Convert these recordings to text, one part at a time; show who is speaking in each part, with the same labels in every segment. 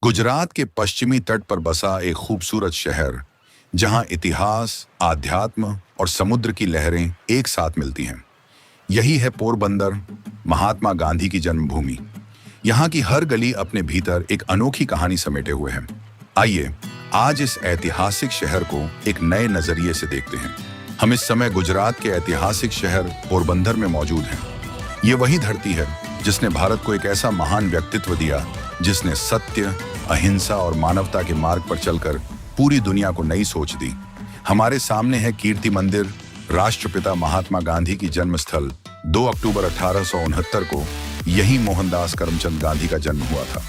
Speaker 1: गुजरात के पश्चिमी तट पर बसा एक खूबसूरत शहर, जहां इतिहास, आध्यात्म और समुद्र की लहरें एक साथ मिलती हैं। यही है पोरबंदर, महात्मा गांधी की जन्मभूमि। यहाँ की हर गली अपने भीतर एक अनोखी कहानी समेटे हुए है। आइए आज इस ऐतिहासिक शहर को एक नए नजरिए से देखते हैं। हम इस समय गुजरात के ऐतिहासिक शहर पोरबंदर में मौजूद हैं। ये वही धरती है जिसने भारत को एक ऐसा महान व्यक्तित्व दिया जिसने सत्य, अहिंसा और मानवता के मार्ग पर चलकर पूरी दुनिया को नई सोच दी। हमारे सामने है कीर्ति मंदिर, राष्ट्रपिता महात्मा गांधी की जन्मस्थल। 2 अक्टूबर 1869 को यही मोहनदास करमचंद गांधी का जन्म हुआ था।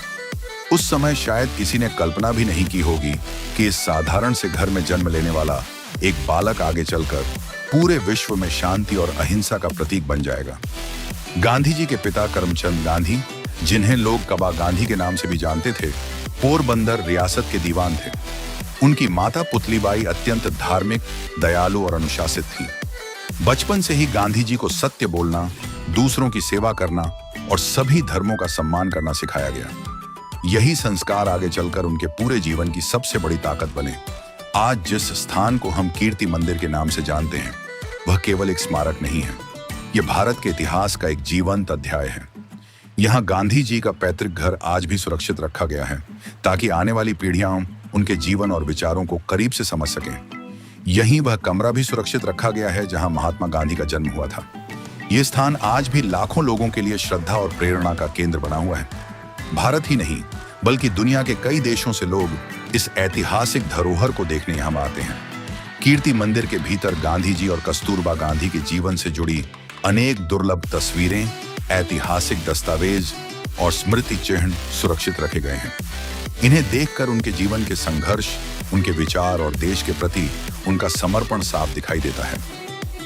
Speaker 1: उस समय शायद किसी ने कल्पना भी नहीं की होगी कि इस साधारण से घर में जन्म लेने वाला एक बालक आगे चलकर पूरे विश्व में शांति और अहिंसा का प्रतीक बन जाएगा। गांधी जी के पिता करमचंद गांधी, जिन्हें लोग कबा गांधी के नाम से भी जानते थे, पोरबंदर रियासत के दीवान थे। उनकी माता पुतलीबाई अत्यंत धार्मिक, दयालु और अनुशासित थी। बचपन से ही गांधी जी को सत्य बोलना, दूसरों की सेवा करना और सभी धर्मों का सम्मान करना सिखाया गया। यही संस्कार आगे चलकर उनके पूरे जीवन की सबसे बड़ी ताकत बने। आज जिस स्थान को हम कीर्ति मंदिर के नाम से जानते हैं, वह केवल एक स्मारक नहीं है, यह भारत के इतिहास का एक जीवंत अध्याय है। यहाँ गांधी जी का पैतृक घर आज भी सुरक्षित रखा गया है, ताकि आने वाली पीढ़ियां उनके जीवन और विचारों को करीब से समझ सकें। यहीं वह कमरा भी सुरक्षित रखा गया है जहां महात्मा गांधी का जन्म हुआ था। ये स्थान आज भी लाखों लोगों के लिए श्रद्धा और प्रेरणा का केंद्र बना हुआ है। भारत ही नहीं, बल्कि दुनिया के कई देशों से लोग इस ऐतिहासिक धरोहर को देखने यहाँ आते हैं। कीर्ति मंदिर के भीतर गांधी जी और कस्तूरबा गांधी के जीवन से जुड़ी अनेक दुर्लभ तस्वीरें, ऐतिहासिक दस्तावेज और स्मृति चिन्ह सुरक्षित रखे गए हैं। इन्हें देखकर उनके जीवन के संघर्ष, उनके विचार और देश के प्रति उनका समर्पण साफ दिखाई देता है।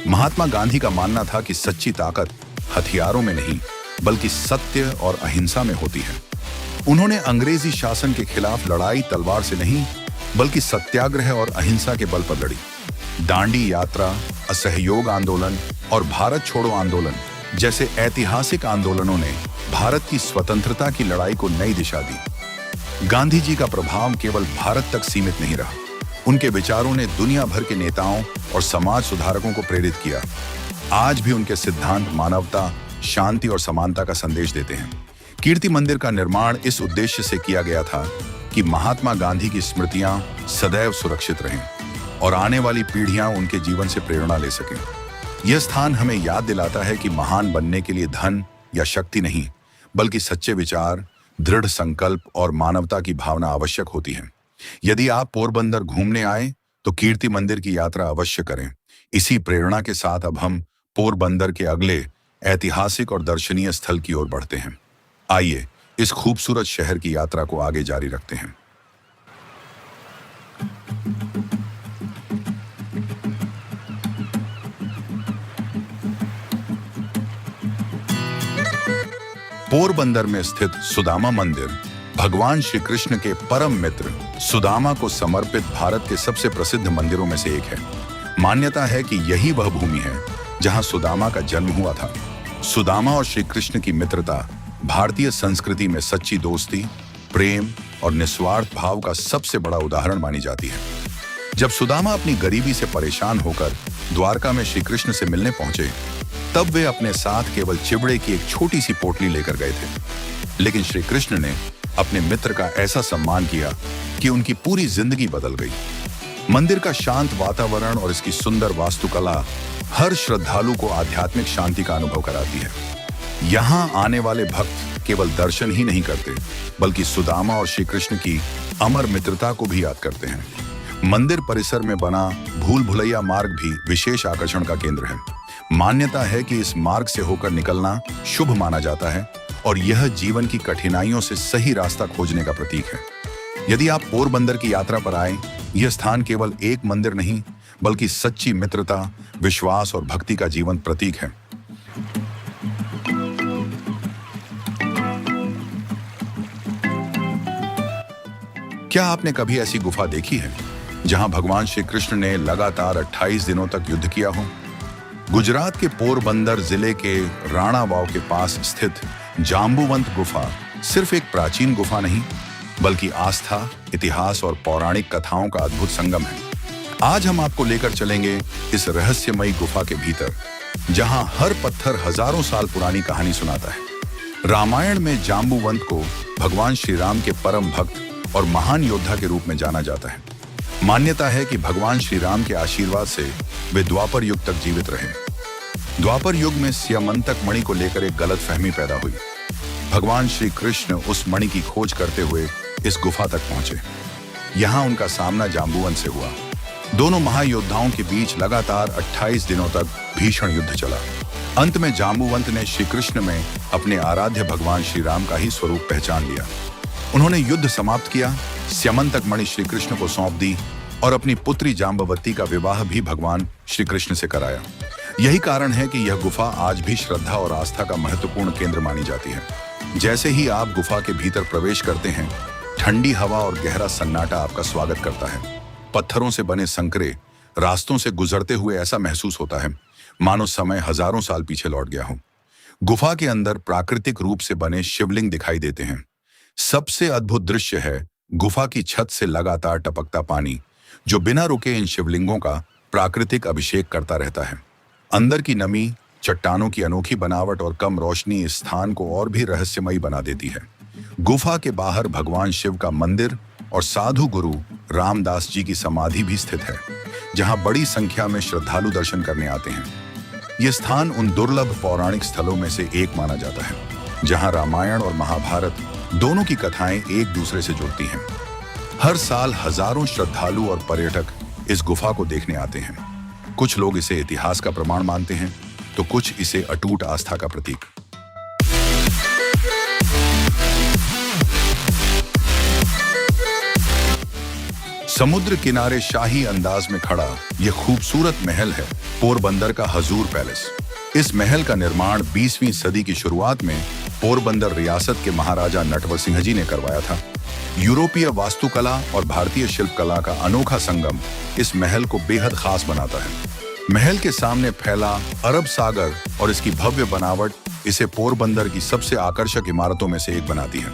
Speaker 1: महात्मा गांधी का मानना था कि सच्ची ताकत हथियारों में नहीं, बल्कि सत्य और अहिंसा में होती है। उन्होंने अंग्रेजी शासन के खिलाफ लड़ाई तलवार से नहीं, बल्कि सत्याग्रह और अहिंसा के बल पर लड़ी। दांडी यात्रा, असहयोग आंदोलन और भारत छोड़ो आंदोलन जैसे ऐतिहासिक आंदोलनों ने भारत की स्वतंत्रता की लड़ाई को नई दिशा दी। गांधी जी का प्रभाव केवल भारत तक सीमित नहीं रहा। उनके विचारों ने दुनिया भर के नेताओं और समाज सुधारकों को प्रेरित किया। आज भी उनके सिद्धांत मानवता, शांति और समानता का संदेश देते हैं। कीर्ति मंदिर का निर्माण इस उद्देश्य से किया गया था कि महात्मा गांधी की स्मृतियां सदैव सुरक्षित रहें और आने वाली पीढ़ियां उनके जीवन से प्रेरणा ले सकें। यह स्थान हमें याद दिलाता है कि महान बनने के लिए धन या शक्ति नहीं, बल्कि सच्चे विचार, दृढ़ संकल्प और मानवता की भावना आवश्यक होती है। यदि आप पोरबंदर घूमने आए तो कीर्ति मंदिर की यात्रा अवश्य करें। इसी प्रेरणा के साथ अब हम पोरबंदर के अगले ऐतिहासिक और दर्शनीय स्थल की ओर बढ़ते हैं। आइए इस खूबसूरत शहर की यात्रा को आगे जारी रखते हैं। पोरबंदर में स्थित सुदामा मंदिर भगवान श्री कृष्ण के परम मित्र सुदामा को समर्पित भारत के सबसे प्रसिद्ध मंदिरों में से एक है। मान्यता है कि यही वह भूमि है जहां सुदामा का जन्म हुआ था। सुदामा और श्री कृष्ण की मित्रता भारतीय संस्कृति में सच्ची दोस्ती, प्रेम और निस्वार्थ भाव का सबसे बड़ा उदाहरण मानी जाती है। जब सुदामा अपनी गरीबी से परेशान होकर द्वारका में श्री कृष्ण से मिलने पहुंचे, तब वे अपने साथ केवल चिबड़े की एक छोटी सी पोटली लेकर गए थे। लेकिन श्री कृष्ण ने अपने मित्र का ऐसा सम्मान किया कि उनकी पूरी जिंदगी बदल गई। मंदिर का शांत वातावरण और इसकी सुंदर वास्तुकला हर श्रद्धालु को आध्यात्मिक शांति का अनुभव कराती है। यहाँ आने वाले भक्त केवल दर्शन ही नहीं करते, बल्कि सुदामा और श्री कृष्ण की अमर मित्रता को भी याद करते हैं। मंदिर परिसर में बना भूल भुलैया मार्ग भी विशेष आकर्षण का केंद्र है। मान्यता है कि इस मार्ग से होकर निकलना शुभ माना जाता है और यह जीवन की कठिनाइयों से सही रास्ता खोजने का प्रतीक है। यदि आप पोरबंदर की यात्रा पर आए, यह स्थान केवल एक मंदिर नहीं, बल्कि सच्ची मित्रता, विश्वास और भक्ति का जीवंत प्रतीक है। क्या आपने कभी ऐसी गुफा देखी है जहां भगवान श्री कृष्ण ने लगातार 28 दिनों तक युद्ध किया हो? गुजरात के पोरबंदर जिले के राणा वाव के पास स्थित जाम्बुवंत गुफा सिर्फ एक प्राचीन गुफा नहीं, बल्कि आस्था, इतिहास और पौराणिक कथाओं का अद्भुत संगम है। आज हम आपको लेकर चलेंगे इस रहस्यमयी गुफा के भीतर, जहां हर पत्थर हजारों साल पुरानी कहानी सुनाता है। रामायण में जाम्बुवंत को भगवान श्री राम के परम भक्त और महान योद्धा के रूप में जाना जाता है। मान्यता है कि भगवान श्री राम के आशीर्वाद से वे द्वापर युग तक जीवित रहे। द्वापर युग में स्यमंतक मणि को लेकर एक गलतफहमी पैदा हुई। भगवान श्री कृष्ण उस मणि की खोज करते हुए इस गुफा तक पहुंचे। यहां उनका सामना जाम्बुवंत से हुआ। दोनों महायोद्धाओं के बीच लगातार 28 दिनों तक भीषण युद्ध चला। अंत में जाम्बुवंत ने श्री कृष्ण में अपने आराध्य भगवान श्री राम का ही स्वरूप पहचान लिया। उन्होंने युद्ध समाप्त किया, स्यमंतक मणि श्री कृष्ण को सौंप दी और अपनी पुत्री जाम्बवती का विवाह भी भगवान श्री कृष्ण से कराया। यही कारण है कि यह गुफा आज भी श्रद्धा और आस्था का महत्वपूर्ण केंद्र मानी जाती है। जैसे ही आप गुफा के भीतर प्रवेश करते हैं, ठंडी हवा और गहरा सन्नाटा आपका स्वागत करता है। पत्थरों से बने संकरे रास्तों से गुजरते हुए ऐसा महसूस होता है मानो समय हजारों साल पीछे लौट गया हो। गुफा के अंदर प्राकृतिक रूप से बने शिवलिंग दिखाई देते हैं। सबसे अद्भुत दृश्य है गुफा की छत से लगातार टपकता पानी, जो बिना रुके इन शिवलिंगों का प्राकृतिक अभिषेक करता रहता है। अंदर की नमी, चट्टानों की अनोखी बनावट और कम रोशनी इस स्थान को और भी रहस्यमयी बना देती है। गुफा के बाहर भगवान शिव का मंदिर और साधु गुरु रामदास जी की समाधि भी स्थित है, जहां बड़ी संख्या में श्रद्धालु दर्शन करने आते हैं। यह स्थान उन दुर्लभ पौराणिक स्थलों में से एक माना जाता है, जहां रामायण और महाभारत दोनों की कथाएं एक दूसरे से जुड़ती हैं। हर साल हजारों श्रद्धालु और पर्यटक इस गुफा को देखने आते हैं। कुछ लोग इसे इतिहास का प्रमाण मानते हैं, तो कुछ इसे अटूट आस्था का प्रतीक। समुद्र किनारे शाही अंदाज में खड़ा यह खूबसूरत महल है पोरबंदर का हजूर पैलेस। इस महल का निर्माण 20वीं सदी की शुरुआत में पोरबंदर रियासत के महाराजा नटवर सिंह जी ने करवाया था। यूरोपीय वास्तुकला और भारतीय शिल्पकला का अनोखा संगम इस महल को बेहद खास बनाता है। महल के सामने फैला अरब सागर और इसकी भव्य बनावट इसे पोरबंदर की सबसे आकर्षक इमारतों में से एक बनाती है।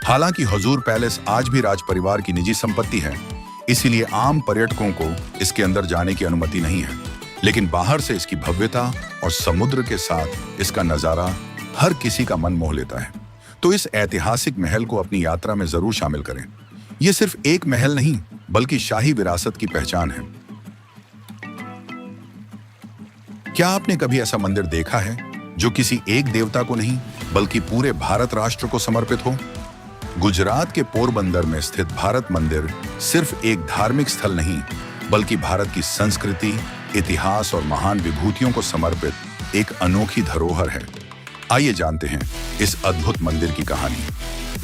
Speaker 1: हालांकि हजूर पैलेस आज भी राज परिवार की निजी संपत्ति है, इसीलिए आम पर्यटकों को इसके अंदर जाने की अनुमति नहीं है। लेकिन बाहर से इसकी भव्यता और समुद्र के साथ इसका नजारा हर किसी का मन मोह लेता है। तो इस ऐतिहासिक महल को अपनी यात्रा में जरूर शामिल करें। यह सिर्फ एक महल नहीं, बल्कि शाही विरासत की पहचान है। क्या आपने कभी ऐसा मंदिर देखा है जो किसी एक देवता को नहीं, बल्कि पूरे भारत राष्ट्र को समर्पित हो? गुजरात के पोरबंदर में स्थित भारत मंदिर सिर्फ एक धार्मिक स्थल नहीं, बल्कि भारत की संस्कृति, इतिहास और महान विभूतियों को समर्पित एक अनोखी धरोहर है। आइए जानते हैं इस अद्भुत मंदिर की कहानी।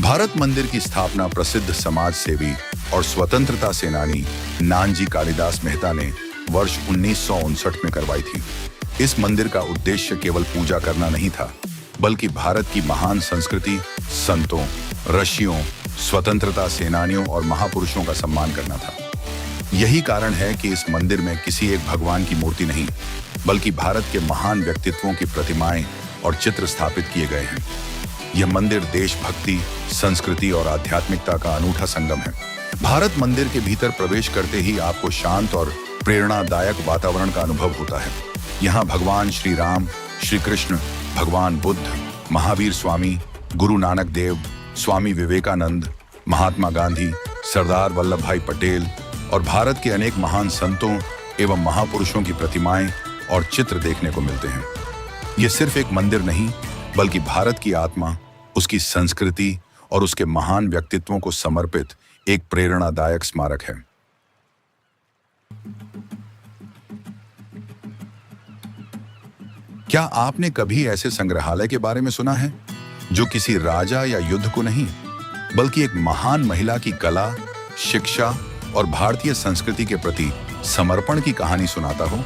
Speaker 1: भारत मंदिर की स्थापना प्रसिद्ध समाज सेवी और स्वतंत्रता सेनानी नानजी कालिदास मेहता ने वर्ष 1959 में करवाई थी। इस मंदिर का उद्देश्य केवल पूजा करना नहीं था, बल्कि भारत की महान संस्कृति, संतों, ऋषियों, स्वतंत्रता सेनानियों और महापुरुषों का सम्मान करना था। यही कारण है कि इस मंदिर में किसी एक भगवान की मूर्ति नहीं, बल्कि भारत के महान व्यक्तित्वों की प्रतिमाएं और चित्र स्थापित किए गए हैं। यह मंदिर देशभक्ति, संस्कृति और आध्यात्मिकता का अनूठा संगम है। भारत मंदिर के भीतर प्रवेश करते ही आपको शांत और प्रेरणादायक वातावरण का अनुभव होता है। यहाँ भगवान श्री राम, श्री कृष्ण, भगवान बुद्ध, महावीर स्वामी, गुरु नानक देव, स्वामी विवेकानंद, महात्मा गांधी, सरदार वल्लभ भाई पटेल और भारत के अनेक महान संतों एवं महापुरुषों की प्रतिमाएं और चित्र देखने को मिलते हैं। ये सिर्फ एक मंदिर नहीं, बल्कि भारत की आत्मा, उसकी संस्कृति और उसके महान व्यक्तित्वों को समर्पित एक प्रेरणादायक स्मारक है। क्या आपने कभी ऐसे संग्रहालय के बारे में सुना है जो किसी राजा या युद्ध को नहीं, बल्कि एक महान महिला की कला, शिक्षा और भारतीय संस्कृति के प्रति समर्पण की कहानी सुनाता हो?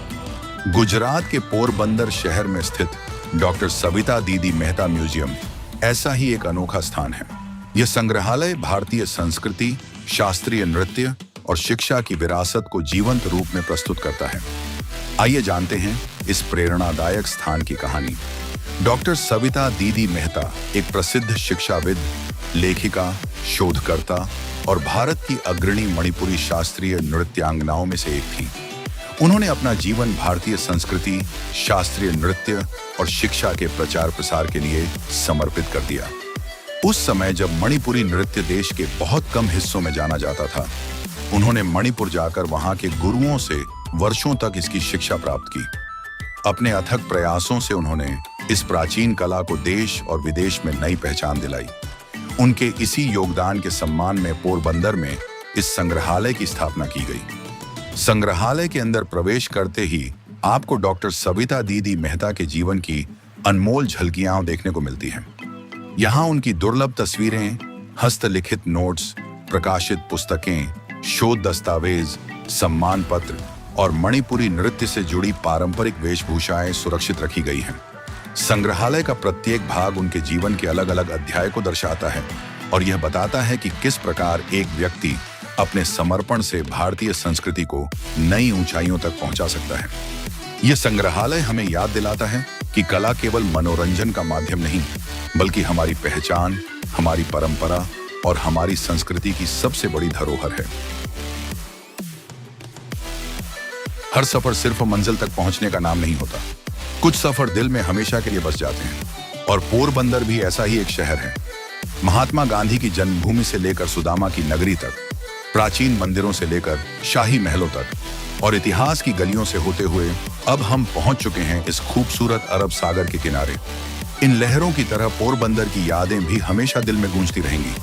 Speaker 1: गुजरात के पोरबंदर शहर में स्थित डॉक्टर सविता दीदी मेहता म्यूजियम ऐसा ही एक अनोखा स्थान है। यह संग्रहालय भारतीय संस्कृति, शास्त्रीय नृत्य और शिक्षा की विरासत को जीवंत रूप में प्रस्तुत करता है। आइए जानते हैं इस प्रेरणादायक स्थान की कहानी। डॉक्टर सविता दीदी मेहता एक प्रसिद्ध शिक्षाविद, लेखिका, शोधकर्ता और भारत की अग्रणी मणिपुरी शास्त्रीय नृत्यांगनाओं में से एक थी। उन्होंने अपना जीवन भारतीय संस्कृति, शास्त्रीय नृत्य और शिक्षा के प्रचार प्रसार के लिए समर्पित कर दिया। उस समय जब मणिपुरी नृत्य देश के बहुत कम हिस्सों में जाना जाता था, उन्होंने मणिपुर जाकर वहां के गुरुओं से वर्षों तक इसकी शिक्षा प्राप्त की। अपने अथक प्रयासों से उन्होंने इस प्राचीन कला को देश और विदेश में नई पहचान दिलाई। उनके इसी योगदान के सम्मान में पोरबंदर में इस संग्रहालय की स्थापना की गई। संग्रहालय के अंदर प्रवेश करते ही आपको डॉक्टर सविता दीदी मेहता के जीवन की अनमोल झलकियां देखने को मिलती हैं। यहाँ उनकी दुर्लभ तस्वीरें, हस्तलिखित नोट्स, प्रकाशित पुस्तकें, शोध दस्तावेज, सम्मान पत्र और मणिपुरी नृत्य से जुड़ी पारंपरिक वेशभूषाएं सुरक्षित रखी गई हैं। संग्रहालय का प्रत्येक भाग उनके जीवन के अलग अलग अध्याय को दर्शाता है और यह बताता है कि किस प्रकार एक व्यक्ति अपने समर्पण से भारतीय संस्कृति को नई ऊंचाइयों तक पहुंचा सकता है। यह संग्रहालय हमें याद दिलाता है कि कला केवल मनोरंजन का माध्यम नहीं, बल्कि हमारी पहचान, हमारी परंपरा और हमारी संस्कृति की सबसे बड़ी धरोहर है। हर सफर सिर्फ मंजिल तक पहुंचने का नाम नहीं होता। कुछ सफर दिल में हमेशा के लिए बस जाते हैं और पोरबंदर भी ऐसा ही एक शहर है। महात्मा गांधी की जन्मभूमि से लेकर सुदामा की नगरी तक, प्राचीन मंदिरों से लेकर शाही महलों तक और इतिहास की गलियों से होते हुए अब हम पहुंच चुके हैं इस खूबसूरत अरब सागर के किनारे। इन लहरों की तरह पोरबंदर की यादें भी हमेशा दिल में गूंजती रहेंगी।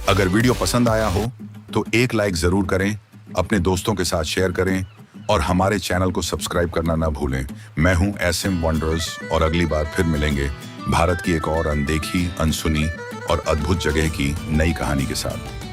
Speaker 1: अगर वीडियो पसंद आया हो तो एक लाइक जरूर करें, अपने दोस्तों के साथ शेयर करें और हमारे चैनल को सब्सक्राइब करना ना भूलें। मैं हूं SM वंडर्स और अगली बार फिर मिलेंगे भारत की एक और अनदेखी, अनसुनी और अद्भुत जगह की नई कहानी के साथ।